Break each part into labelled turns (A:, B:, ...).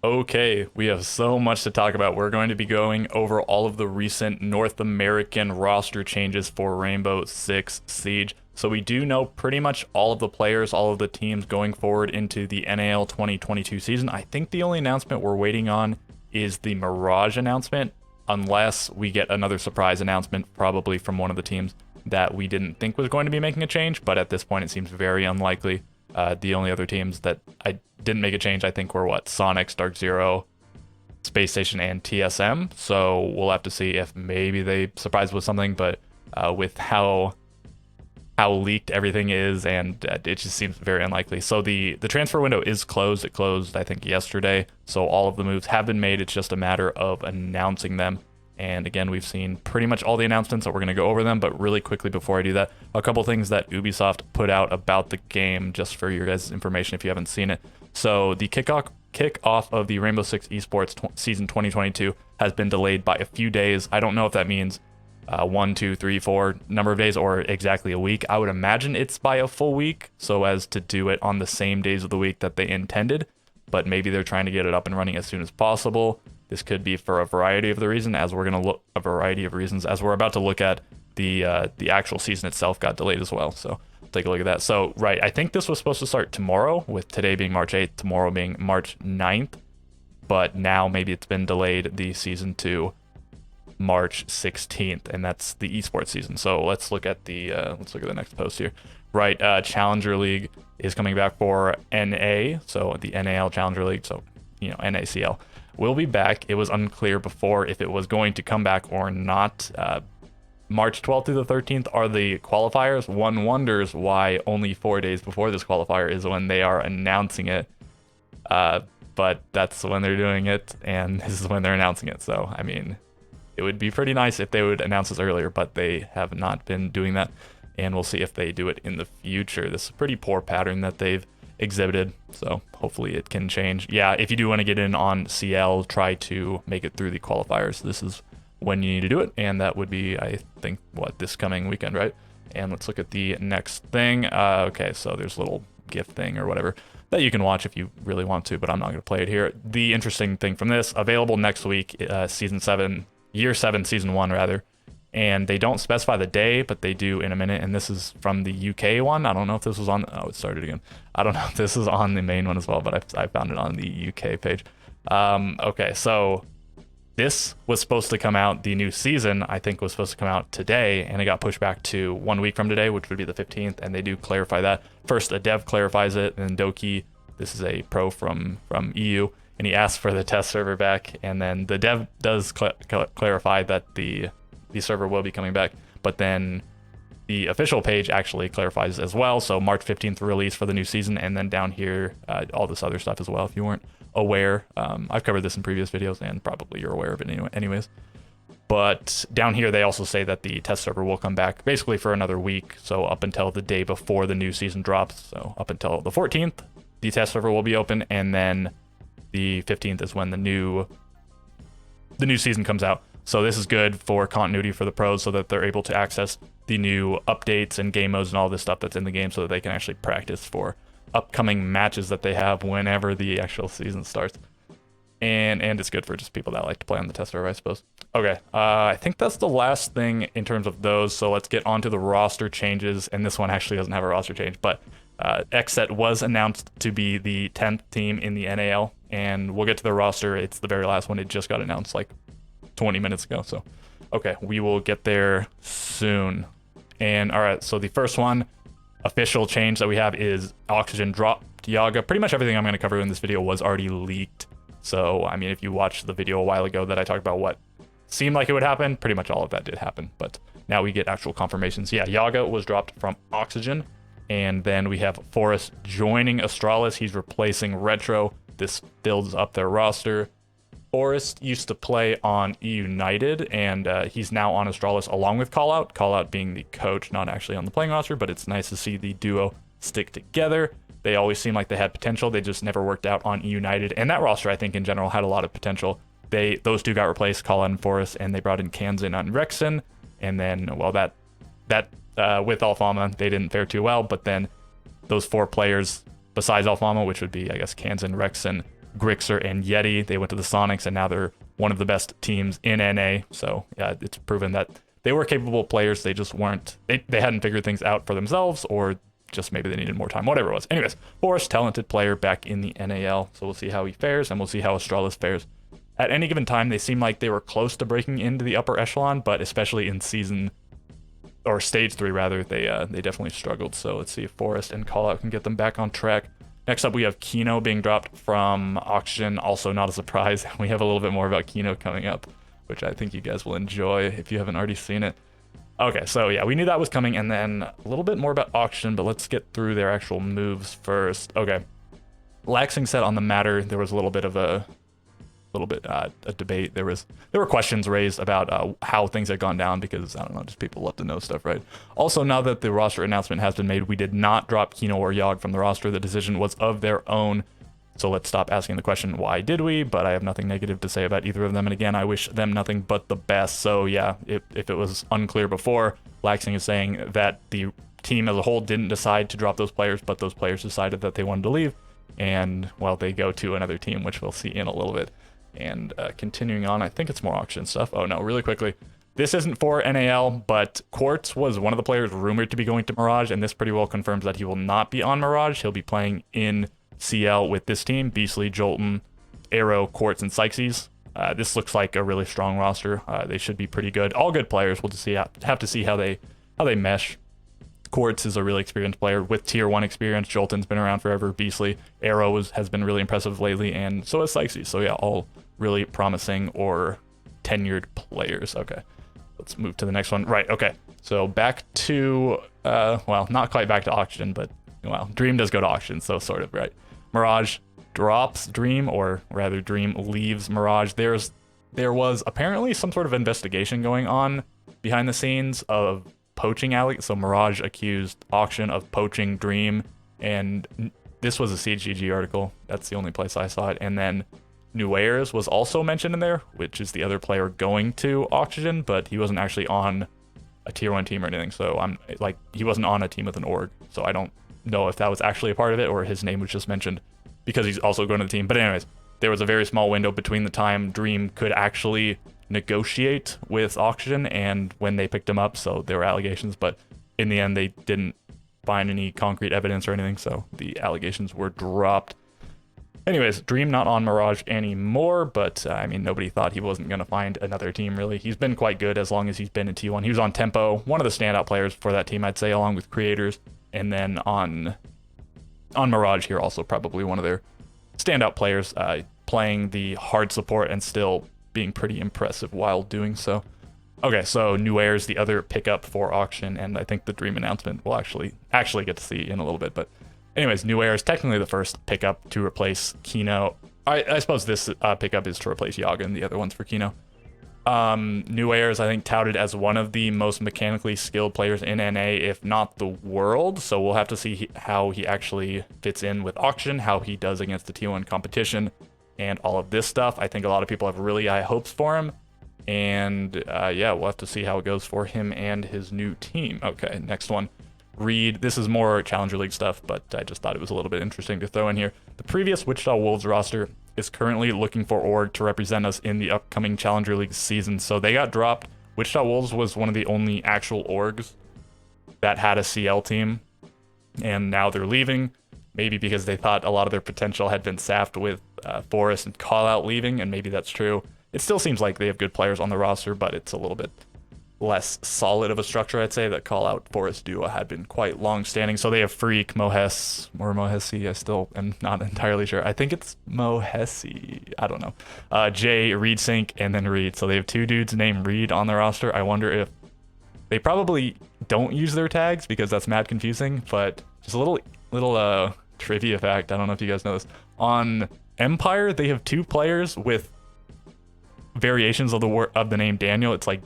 A: Okay, we have so much to talk about. We're going to be going over all of the recent North American roster changes for Rainbow Six Siege. So we do know pretty much all of the players, all of the teams going forward into the NAL 2022 season. I think the only announcement we're waiting on is the Mirage announcement, unless we get another surprise announcement, probably from one of the teams that we didn't think was going to be making a change, but at this point it seems very unlikely. The only other teams that I didn't make a change, I think, were Sonic, Dark Zero, Space Station, and TSM. So we'll have to see if maybe they surprise with something. But with how leaked everything is, and it just seems very unlikely. So the transfer window is closed. It closed, I think, yesterday. So all of the moves have been made. It's just a matter of announcing them. And again, we've seen pretty much all the announcements, so we're going to go over them. But really quickly before I do that, a couple things that Ubisoft put out about the game, just for your guys' information if you haven't seen it. So the kickoff of the Rainbow Six Esports Season 2022 has been delayed by a few days. I don't know if that means 1, 2, 3, 4 number of days or exactly a week. I would imagine it's by a full week, so as to do it on the same days of the week that they intended. But maybe they're trying to get it up and running as soon as possible. This could be for a variety of reasons, as we're about to look at the actual season itself got delayed as well. So take a look at that. So right, I think this was supposed to start tomorrow, with today being March 8th, tomorrow being March 9th, but now maybe it's been delayed, the season, to March 16th, and that's the esports season. So let's look at the next post here. Right, Challenger League is coming back for NA, so the NAL Challenger League, so NACL will be back. It was unclear before if it was going to come back or not. March 12th through the 13th are the qualifiers. One wonders why only 4 days before this qualifier is when they are announcing it. But that's when they're doing it, and this is when they're announcing it. So, I mean, it would be pretty nice if they would announce this earlier, but they have not been doing that. And we'll see if they do it in the future. This is a pretty poor pattern that they've exhibited, so hopefully it can change. Yeah, if you do want to get in on CL, try to make it through the qualifiers. This is when you need to do it, and that would be, I think, this coming weekend, right? And let's look at the next thing. Okay, so there's a little GIF thing or whatever that you can watch if you really want to, but I'm not going to play it here. The interesting thing from this, available next week, Season 7, Year 7, Season 1, rather. And they don't specify the day, but they do in a minute. And this is from the UK one. I don't know if this was on... Oh, it started again. I don't know if this is on the main one as well, but I found it on the UK page. Okay, so this was supposed to come out, the new season, I think, was supposed to come out today, and it got pushed back to 1 week from today, which would be the 15th, and they do clarify that. First, a dev clarifies it, and then Doki, this is a pro from EU, and he asks for the test server back, and then the dev does clarify that the server will be coming back, but then the official page actually clarifies as well. So March 15th release for the new season, and then down here all this other stuff as well if you weren't aware. I've covered this in previous videos, and probably you're aware of it anyways. But down here they also say that the test server will come back basically for another week, so up until the day before the new season drops. So up until the 14th the test server will be open, and then the 15th is when the new season comes out. So this is good for continuity for the pros, so that they're able to access the new updates and game modes and all this stuff that's in the game, so that they can actually practice for upcoming matches that they have whenever the actual season starts. And it's good for just people that like to play on the test server, I suppose. Okay, I think that's the last thing in terms of those, so let's get on to the roster changes. And this one actually doesn't have a roster change, but XSET was announced to be the 10th team in the NAL, and we'll get to the roster. It's the very last one. It just got announced like 20 minutes ago, so okay, we will get there soon. And all right, so the first one official change that we have is Oxygen dropped Yaga. Pretty much everything I'm going to cover in this video was already leaked, so I mean, if you watched the video a while ago that I talked about what seemed like it would happen, pretty much all of that did happen, but now we get actual confirmations. Yeah, Yaga was dropped from Oxygen, and then we have Forrest joining Astralis. He's replacing Retro. This builds up their roster. Forrest used to play on United, and he's now on Astralis along with Callout. Callout being the coach, not actually on the playing roster, but it's nice to see the duo stick together. They always seemed like they had potential. They just never worked out on United, and that roster, I think, in general, had a lot of potential. Those two got replaced, Callout and Forrest, and they brought in Kanzin and Rexon, and then, well, that with Alfama, they didn't fare too well, but then those 4 players besides Alfama, which would be, I guess, Kanzin, Rexon, Grixer and Yeti. They went to the Sonics, and now they're one of the best teams in NA. So yeah, it's proven that they were capable players. They just weren't, they hadn't figured things out for themselves, or just maybe they needed more time, whatever it was. Anyways, Forrest, talented player back in the NAL. So we'll see how he fares, and we'll see how Astralis fares. At any given time, they seem like they were close to breaking into the upper echelon, but especially in season, or stage 3 rather, they definitely struggled. So let's see if Forrest and Callout can get them back on track. Next up, we have Kino being dropped from Oxygen. Also not a surprise. We have a little bit more about Kino coming up, which I think you guys will enjoy if you haven't already seen it. Okay, so yeah, we knew that was coming, and then a little bit more about Oxygen, but let's get through their actual moves first. Okay, Laxing said on the matter, there was a little bit of a debate. There were questions raised about how things had gone down, because I don't know, just people love to know stuff, right? Also, now that the roster announcement has been made, we did not drop Kino or Yogg from the roster. The decision was of their own. So let's stop asking the question, why did we? But I have nothing negative to say about either of them. And again, I wish them nothing but the best. So yeah, if it was unclear before, Laxing is saying that the team as a whole didn't decide to drop those players, but those players decided that they wanted to leave. And well, they go to another team, which we'll see in a little bit. And continuing on, I think it's more auction stuff. Oh no, really quickly. This isn't for NAL, but Quartz was one of the players rumored to be going to Mirage, and this pretty well confirms that he will not be on Mirage. He'll be playing in CL with this team: Beastly, Jolton, Arrow, Quartz, and Sykes. This looks like a really strong roster. They should be pretty good. All good players. We'll just have to see how they mesh. Quartz is a really experienced player with tier 1 experience. Jolton's been around forever. Beastly, Arrow has been really impressive lately, and so has Sykes. So yeah, all really promising or tenured players. Okay, let's move to the next one. Right, okay. So back to, well, not quite back to Oxygen, but, well, Dream does go to Oxygen, so sort of, right? Mirage drops Dream, or rather Dream leaves Mirage. There was apparently some sort of investigation going on behind the scenes of poaching so Mirage accused Oxygen of poaching Dream, and this was a CGG article. That's the only place I saw it. And then Nuairs was also mentioned in there, which is the other player going to Oxygen, but he wasn't actually on a tier 1 team or anything. So he wasn't on a team with an org. So I don't know if that was actually a part of it, or his name was just mentioned because he's also going to the team. But anyways, there was a very small window between the time Dream could actually negotiate with Oxygen and when they picked him up. So there were allegations, but in the end, they didn't find any concrete evidence or anything. So the allegations were dropped. Anyways, Dream not on Mirage anymore, but I mean, nobody thought he wasn't going to find another team, really. He's been quite good as long as he's been in T1. He was on Tempo, one of the standout players for that team, I'd say, along with Creators. And then on Mirage here, also probably one of their standout players, playing the hard support and still being pretty impressive while doing so. Okay, so Nuairs, the other pickup for Auction, and I think the Dream announcement we'll actually get to see in a little bit, but anyways, Nuairs is technically the first pickup to replace Kino. I suppose this pickup is to replace Yogg, and the other one's for Kino. Nuairs, I think, touted as one of the most mechanically skilled players in NA, if not the world. So we'll have to see how he actually fits in with Auction, how he does against the T1 competition, and all of this stuff. I think a lot of people have really high hopes for him. And yeah, we'll have to see how it goes for him and his new team. Okay, next one. Reed, this is more Challenger League stuff, but I just thought it was a little bit interesting to throw in here. The previous Wichita Wolves roster is currently looking for org to represent us in the upcoming Challenger League season. So they got dropped. Wichita Wolves was one of the only actual orgs that had a CL team, and now they're leaving. Maybe because they thought a lot of their potential had been sapped with Forrest and Callout leaving, and maybe that's true. It still seems like they have good players on the roster, but it's a little bit less solid of a structure, I'd say. That Callout Forrest duo had been quite long-standing. So they have Freak, Mohes, or Mohesi, I still am not entirely sure. I think it's Mohesi, I don't know. Jay, Reed Sync, and then Reed. So they have two dudes named Reed on their roster. I wonder if they probably don't use their tags because that's mad confusing, but just a little trivia fact, I don't know if you guys know this. On Empire, they have two players with variations of the name Daniel. It's like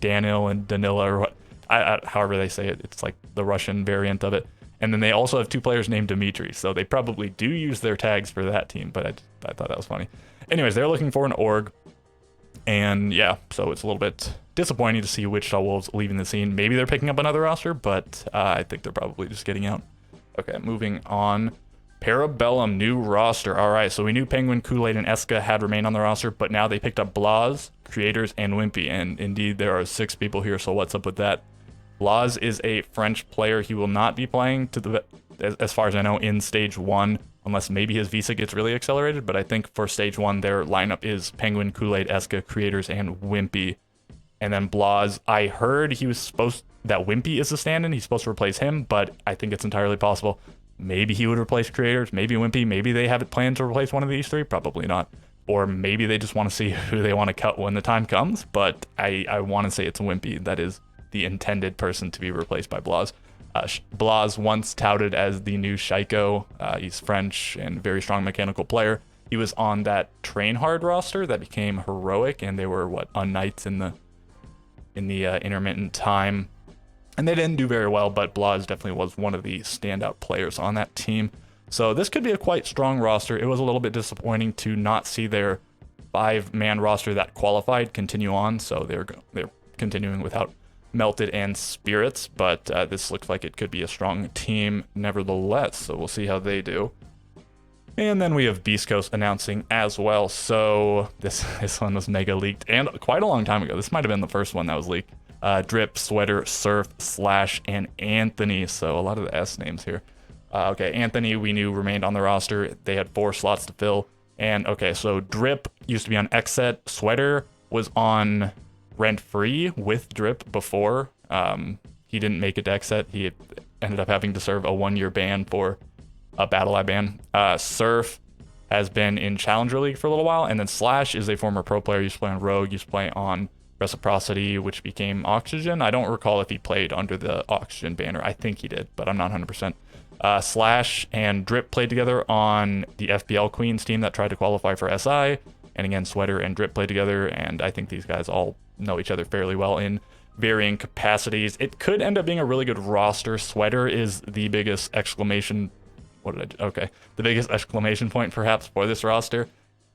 A: Daniel and Danila, or what, however they say it. It's like the Russian variant of it. And then they also have two players named Dimitri, so they probably do use their tags for that team, but I thought that was funny. Anyways, they're looking for an org, and yeah, so it's a little bit disappointing to see Wichita Wolves leaving the scene. Maybe they're picking up another roster, but I think they're probably just getting out. Okay, moving on. Parabellum, new roster. All right, so we knew Penguin, Kool-Aid, and Eska had remained on the roster, but now they picked up Blaz, Creators, and Wimpy. And indeed, there are 6 people here, so what's up with that? Blaz is a French player. He will not be playing, as far as I know, in Stage 1, unless maybe his visa gets really accelerated. But I think for Stage 1, their lineup is Penguin, Kool-Aid, Eska, Creators, and Wimpy. And then Blaz, I heard that Wimpy is the stand-in. He's supposed to replace him, but I think it's entirely possible. Maybe he would replace Creators, maybe Wimpy, maybe they have it planned to replace one of these 3, probably not. Or maybe they just want to see who they want to cut when the time comes, but I want to say it's Wimpy that is the intended person to be replaced by Blaz. Blaz, once touted as the new Shaiko, he's French and very strong mechanical player. He was on that Train Hard roster that became Heroic, and they were, Unknights in the intermittent time. And they didn't do very well, but Blaz definitely was one of the standout players on that team. So this could be a quite strong roster. It was a little bit disappointing to not see their 5-man roster that qualified continue on. So they're continuing without Melted and Spirits, but this looks like it could be a strong team nevertheless. So we'll see how they do. And then we have Beast Coast announcing as well. So this one was mega leaked and quite a long time ago. This might have been the first one that was leaked. Drip, Sweater, Surf, Slash, and Anthony. So a lot of the S names here. Okay, Anthony we knew remained on the roster. They had 4 slots to fill. And okay, so Drip used to be on XSET. Sweater was on Rent Free with Drip before. He didn't make it to XSET. He ended up having to serve a 1-year ban for a Battle Lab ban. Surf has been in Challenger League for a little while. And then Slash is a former pro player. He used to play on Rogue. He used to play on Reciprocity, which became Oxygen. I don't recall if he played under the Oxygen banner. I think he did, but I'm not 100%. Slash and Drip played together on the FPL Queens team that tried to qualify for SI. And again, Sweater and Drip played together, and I think these guys all know each other fairly well in varying capacities. It could end up being a really good roster. Sweater is the biggest exclamation... the biggest exclamation point perhaps for this roster.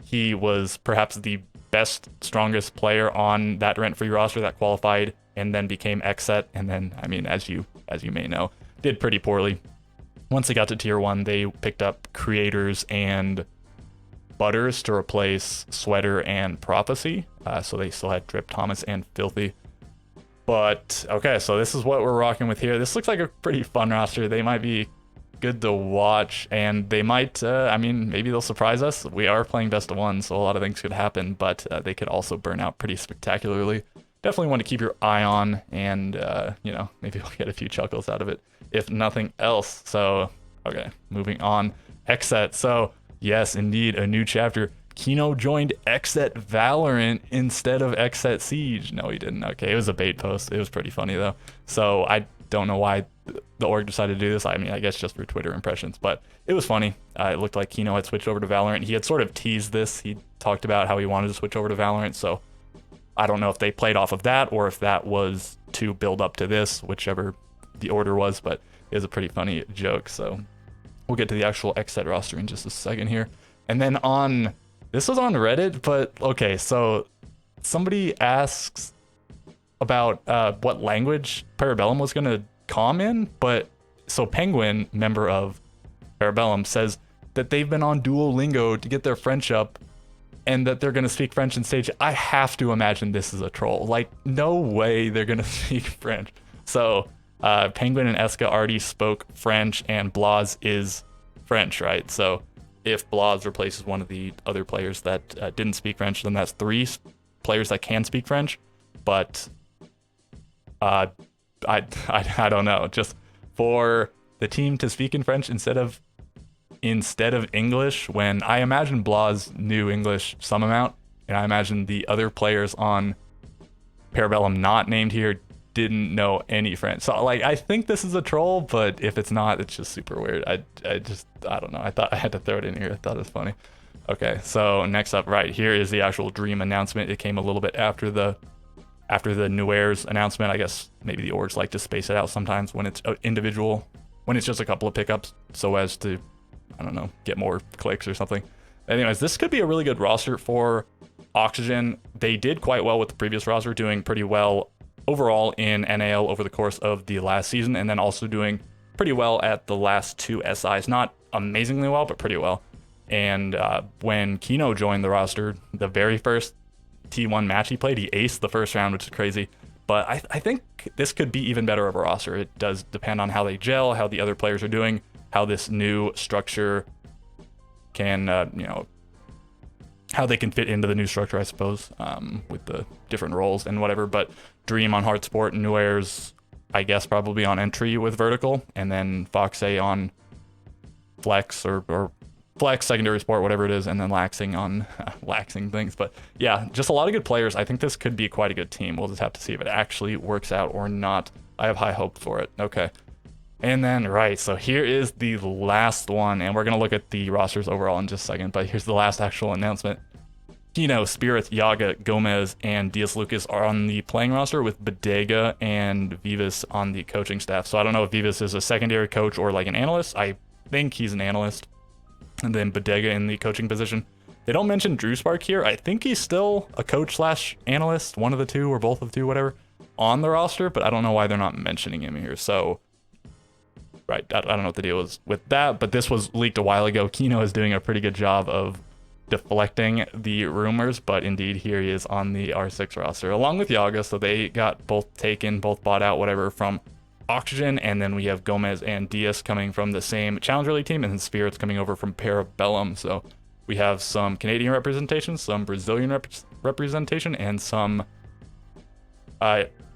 A: He was perhaps the best, strongest player on that rent-free roster that qualified and then became XSET. And then, I mean, as you may know, did pretty poorly. Once they got to tier 1, they picked up Creators and Butters to replace Sweater and Prophecy. So they still had Drip, Thomas, and Filthy. But, okay, so this is what we're rocking with here. This looks like a pretty fun roster. They might be good to watch, and they might, maybe they'll surprise us. We are playing best of 1, so a lot of things could happen, but they could also burn out pretty spectacularly. Definitely want to keep your eye on, and, maybe we'll get a few chuckles out of it, if nothing else. So, okay, moving on. XSET. So, yes, indeed, a new chapter. Kino joined XSET Valorant instead of XSET Siege. No, he didn't. Okay, it was a bait post. It was pretty funny, though. So, I don't know why the org decided to do this. I mean, I guess just for Twitter impressions, but it was funny. It looked like Kino had switched over to Valorant. He had sort of teased this. He talked about how he wanted to switch over to Valorant, so I don't know if they played off of that or if that was to build up to this, whichever the order was, but it was a pretty funny joke. So we'll get to the actual XSET roster in just a second here. And then this was on Reddit, but okay, so somebody asks about what language Parabellum was going to comm in, but so Penguin, member of Parabellum, says that they've been on Duolingo to get their French up and that they're going to speak French in stage. I have to imagine this is a troll. Like, no way they're going to speak French. So Penguin and Eska already spoke French, and Blaz is French, right? So if Blaz replaces one of the other players that didn't speak French, then that's 3 players that can speak French. But I don't know. Just for the team to speak in French instead of English, when I imagine Blaz knew English some amount, and I imagine the other players on Parabellum not named here didn't know any French. So like, I think this is a troll, but if it's not, it's just super weird. I don't know. I thought I had to throw it in here. I thought it was funny. Okay, so next up, right here is the actual Dream announcement. It came a little bit after the Nuer's announcement. I guess maybe the orgs like to space it out sometimes when it's individual, when it's just a couple of pickups, so as to, I don't know, get more clicks or something. Anyways, this could be a really good roster for Oxygen. They did quite well with the previous roster, doing pretty well overall in NAL over the course of the last season, and then also doing pretty well at the last 2 SIs. Not amazingly well, but pretty well. And when Kino joined the roster, the very first T1 match he played, he aced the first round, which is crazy. But I think this could be even better of a roster. It does depend on how they gel, how the other players are doing, how this new structure can, how they can fit into the new structure, I suppose, with the different roles and whatever. But Dream on hard support, Nuaire's, I guess, probably on entry with vertical, and then Foxe on flex or flex, secondary support, whatever it is, and then laxing on laxing things. But yeah, just a lot of good players. I think this could be quite a good team. We'll just have to see if it actually works out or not. I have high hope for it. Okay. And then, right, so here is the last one, and we're going to look at the rosters overall in just a second, but here's the last actual announcement. Kino, Spirit, Yaga, Gomez, and Diaz Lucas are on the playing roster with Bodega and Vivas on the coaching staff. So I don't know if Vivas is a secondary coach or like an analyst. I think he's an analyst. And then Bodega in the coaching position. They don't mention Drew Spark here. I think he's still a coach slash analyst, one of the two or both of the two, whatever, on the roster, but I don't know why they're not mentioning him here. So, right, I don't know what the deal is with that, but this was leaked a while ago. Kino is doing a pretty good job of deflecting the rumors, but indeed here he is on the R6 roster along with Yaga. So they got both taken, both bought out, whatever, from Oxygen, and then we have Gomez and Diaz coming from the same Challenger League team, and then Spirits coming over from Parabellum. So we have some Canadian representation, some Brazilian representation, and some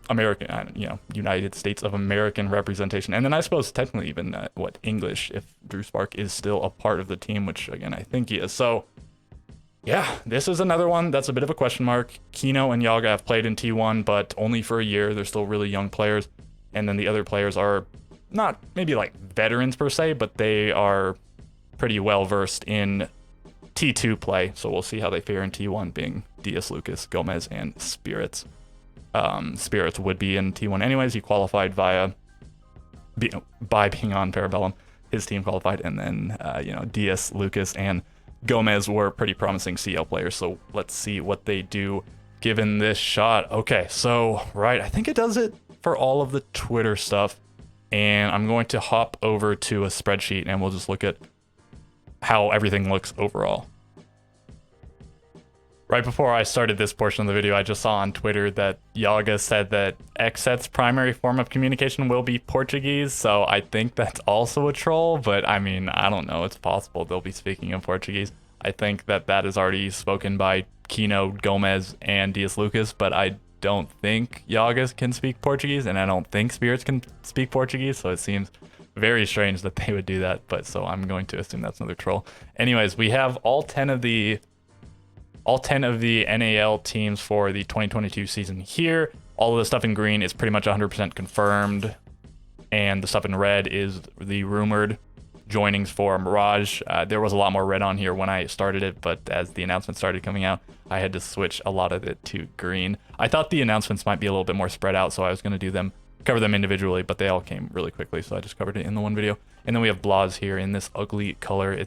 A: American, United States of American representation. And then I suppose technically even English, if Drew Spark is still a part of the team, which again I think he is. So yeah, this is another one that's a bit of a question mark. Kino and Yaga have played in T1, but only for a year. They're still really young players. And then the other players are not maybe like veterans per se, but they are pretty well versed in T2 play. So we'll see how they fare in T1, being Diaz, Lucas, Gomez, and Spirits. Spirits would be in T1 anyways. He qualified by being on Parabellum. His team qualified, and then Diaz, Lucas, and Gomez were pretty promising CL players. So let's see what they do given this shot. Okay, so right, I think it does it for all of the Twitter stuff, and I'm going to hop over to a spreadsheet and we'll just look at how everything looks overall. Right before I started this portion of the video, I just saw on Twitter that Yaga said that XSET's primary form of communication will be Portuguese, so I think that's also a troll, but I mean, I don't know, it's possible they'll be speaking in Portuguese. I think that is already spoken by Kino, Gomez, and Diaz Lucas, but I don't think Yagas can speak Portuguese, and I don't think Spirits can speak Portuguese, so it seems very strange that they would do that, but so I'm going to assume that's another troll. Anyways, we have all 10 of the NAL teams for the 2022 season here. All of the stuff in green is pretty much 100% confirmed, and the stuff in red is the rumored joinings for Mirage. There was a lot more red on here when I started it, but as the announcements started coming out, I had to switch a lot of it to green. I thought the announcements might be a little bit more spread out, so I was going to cover them individually, but they all came really quickly, so I just covered it in the one video. And then we have Blaz here in this ugly color.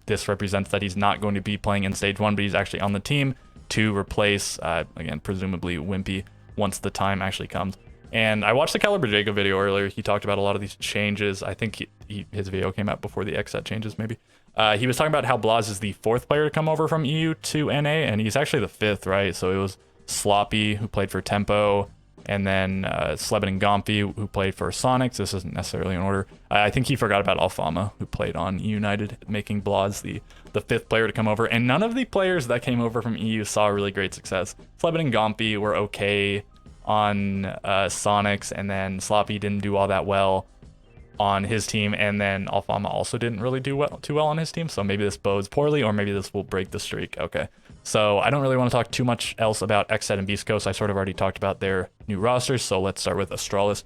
A: This represents that he's not going to be playing in stage 1, but he's actually on the team to replace, again, presumably Wimpy, once the time actually comes. And I watched the Caliber Jacob video earlier. He talked about a lot of these changes. I think his video came out before the XSET changes, maybe. He was talking about how Blaz is the 4th player to come over from EU to NA, and he's actually the 5th, right? So it was Sloppy, who played for Tempo, and then Sleben and Gomfi, who played for Sonics. This isn't necessarily in order. I think he forgot about Alfama, who played on United, making Blaz the 5th player to come over. And none of the players that came over from EU saw really great success. Sleben and Gomfi were okay on Sonics, and then Sloppy didn't do all that well on his team, and then Alfama also didn't really do too well on his team. So maybe this bodes poorly, or maybe this will break the streak. Okay, so I don't really want to talk too much else about XSET and Beast Coast. I sort of already talked about their new rosters, so let's start with Astralis.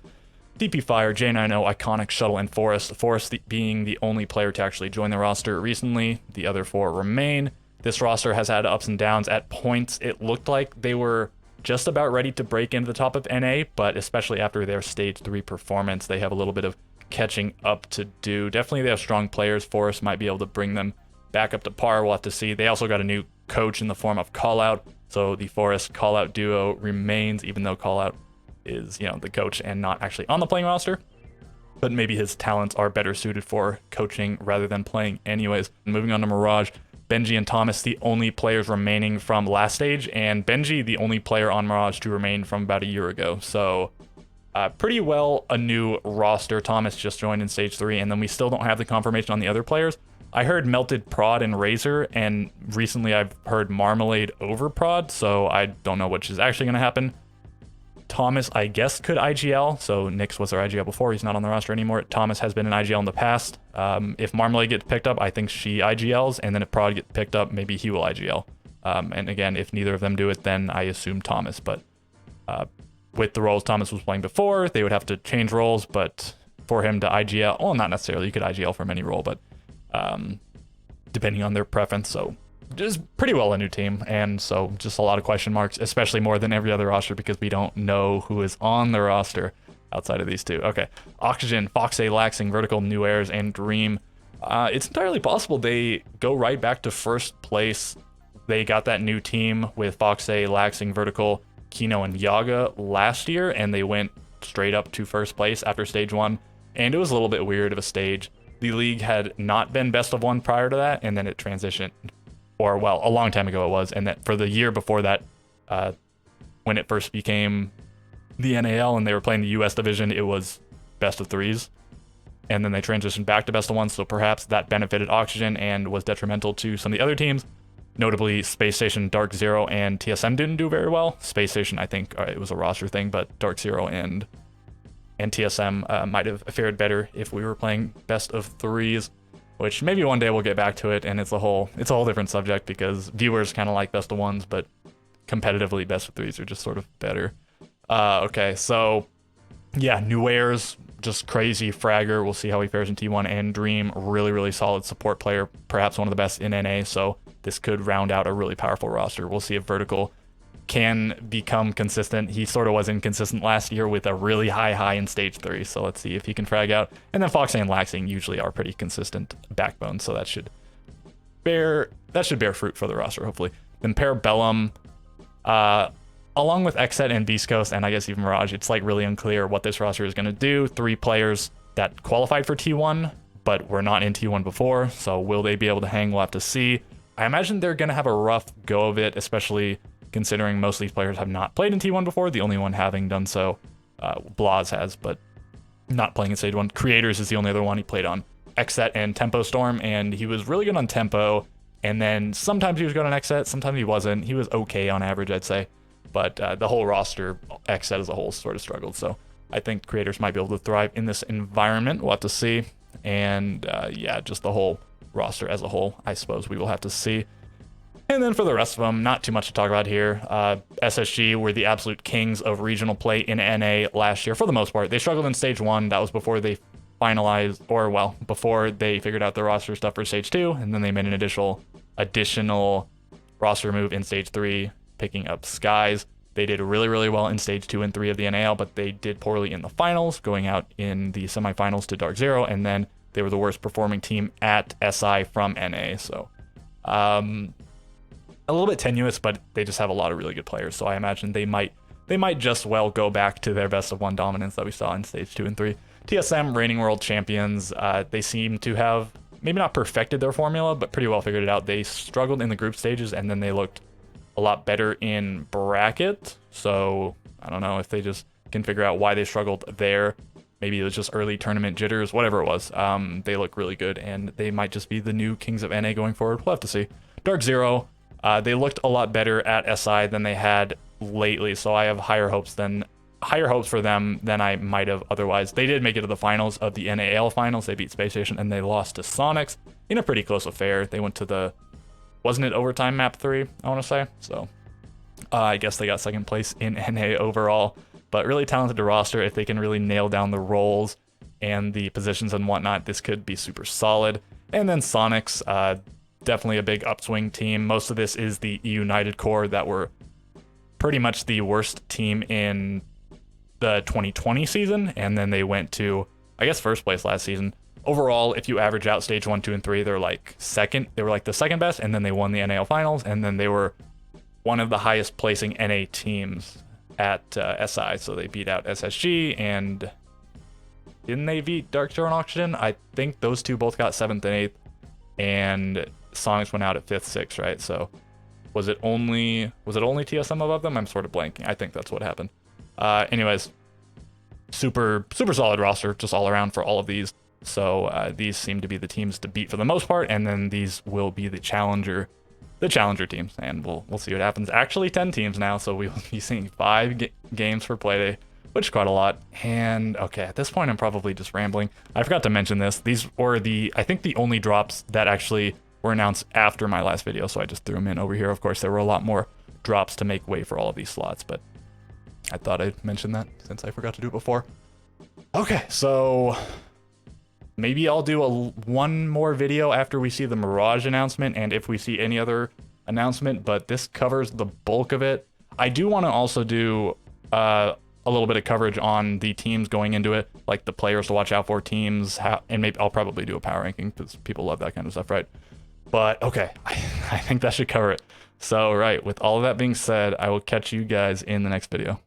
A: DP Fire, J90, Iconic, Shuttle, and Forest. Forest being the only player to actually join the roster recently. The other 4 remain. This roster has had ups and downs. At points, it looked like they were just about ready to break into the top of NA, but especially after their stage 3 performance, they have a little bit of catching up to do. Definitely they have strong players. Forest might be able to bring them back up to par. We'll have to see. They also got a new coach in the form of Callout, so the Forest Callout duo remains, even though Callout is, the coach and not actually on the playing roster. but maybe his talents are better suited for coaching rather than playing anyways. Moving on to Mirage, Benji and Thomas, the only players remaining from last stage, and Benji, the only player on Mirage to remain from about a year ago. So pretty well a new roster. Thomas just joined in stage 3, and then we still don't have the confirmation on the other players. I heard Melted Prod and Razor, and recently I've heard Marmalade over Prod, so I don't know which is actually going to happen. Thomas, I guess, could IGL. So Nyx was our IGL before. He's not on the roster anymore. Thomas has been an IGL in the past. If Marmalade gets picked up, I think she IGLs, and then if Prod gets picked up, maybe he will IGL. And again, if neither of them do it, then I assume Thomas. But with the roles Thomas was playing before, they would have to change roles. But for him to IGL, well, not necessarily. You could IGL from any role, but depending on their preference. So just pretty well a new team, and so just a lot of question marks, especially more than every other roster because we don't know who is on the roster outside of these two. Okay, Oxygen, Foxay, Laxing, Vertical, New Airs, and Dream. It's entirely possible they go right back to first place. They got that new team with Foxay, Laxing, Vertical, Kino, and Yaga last year, and they went straight up to first place after stage 1, and it was a little bit weird of a stage. The league had not been best of 1 prior to that, and then it transitioned, or well, a long time ago it was, and that for the year before that, when it first became the NAL and they were playing the US division, it was best of 3s, and then they transitioned back to best of 1, so perhaps that benefited Oxygen and was detrimental to some of the other teams. Notably, Space Station, Dark Zero, and TSM didn't do very well. Space Station, I think it was a roster thing, but Dark Zero and TSM might have fared better if we were playing best of 3s, which maybe one day we'll get back to it, and it's a whole different subject because viewers kind of like best of 1s, but competitively best of 3s are just sort of better. Okay, so yeah, New Airs, just crazy fragger. We'll see how he fares in T1, and Dream, really, really solid support player, perhaps one of the best in NA, so this could round out a really powerful roster. We'll see if Vertical can become consistent. He sort of was inconsistent last year with a really high in stage 3, so let's see if he can frag out. And then Foxay and Laxing usually are pretty consistent backbone, so that should bear fruit for the roster, hopefully. Then Parabellum, along with XSET and Beast Coast, and I guess even Mirage, it's like really unclear what this roster is going to do. 3 players that qualified for T1, but were not in T1 before, so will they be able to hang? We'll have to see. I imagine they're going to have a rough go of it, especially considering most of these players have not played in T1 before, the only one having done so, Blaz has, but not playing in Stage 1. Creators is the only other one. He played on XSET and Tempo Storm, and he was really good on Tempo, and then sometimes he was good on XSET, sometimes he wasn't. He was okay on average, I'd say, but the whole roster, XSET as a whole, sort of struggled, so I think Creators might be able to thrive in this environment. We'll have to see, and yeah, just the whole roster as a whole, I suppose we will have to see. And then for the rest of them, not too much to talk about here. SSG were the absolute kings of regional play in NA last year for the most part. They struggled in stage 1. That was before they finalized, or well, before they figured out their roster stuff for stage 2, and then they made an additional roster move in stage 3, picking up Skies. They did really, really well in stage 2 and 3 of the NAL, but they did poorly in the finals, going out in the semifinals to Dark Zero, and then they were the worst performing team at SI from NA. So a little bit tenuous, but they just have a lot of really good players, so I imagine they might just well go back to their best of 1 dominance that we saw in stage 2 and 3. TSM, reigning world champions, they seem to have maybe not perfected their formula, but pretty well figured it out. They struggled in the group stages, and then they looked a lot better in bracket, so I don't know if they just can figure out why they struggled there. Maybe it was just early tournament jitters, whatever it was. They look really good, and they might just be the new kings of NA going forward. We'll have to see. Dark Zero, they looked a lot better at SI than they had lately, so I have higher hopes for them than I might have otherwise. They did make it to the finals of the NAL finals. They beat Space Station, and they lost to Sonics in a pretty close affair. They went to the, wasn't it overtime map 3, I want to say? So I guess they got second place in NA overall, but really talented roster. If they can really nail down the roles and the positions and whatnot, this could be super solid. And then Sonics, definitely a big upswing team. Most of this is the United core that were pretty much the worst team in the 2020 season, and then they went to, I guess, first place last season. Overall, if you average out stage 1, 2, and 3, they're like second. They were like the second best, and then they won the NAL finals, and then they were one of the highest placing NA teams at SI, so they beat out SSG and didn't they beat Dark Throne Oxygen? I think those two both got 7th and 8th, and Sonics went out at 5th, 6th, right? So was it only TSM above them? I'm sort of blanking. I think that's what happened. Anyways, super solid roster just all around for all of these. So these seem to be the teams to beat for the most part, and then these will be the challenger teams, and we'll see what happens. Actually 10 teams now, so we will be seeing 5 games for Playday, which is quite a lot. And okay, at this point I'm probably just rambling. I forgot to mention this. These were I think the only drops that actually were announced after my last video, so I just threw them in over here. Of course, there were a lot more drops to make way for all of these slots, but I thought I'd mention that since I forgot to do it before. Okay, so maybe I'll do one more video after we see the Mirage announcement and if we see any other announcement, but this covers the bulk of it. I do want to also do a little bit of coverage on the teams going into it, like the players to watch out for, teams, and maybe I'll probably do a power ranking because people love that kind of stuff, right? But okay, I think that should cover it. So, right, with all of that being said, I will catch you guys in the next video.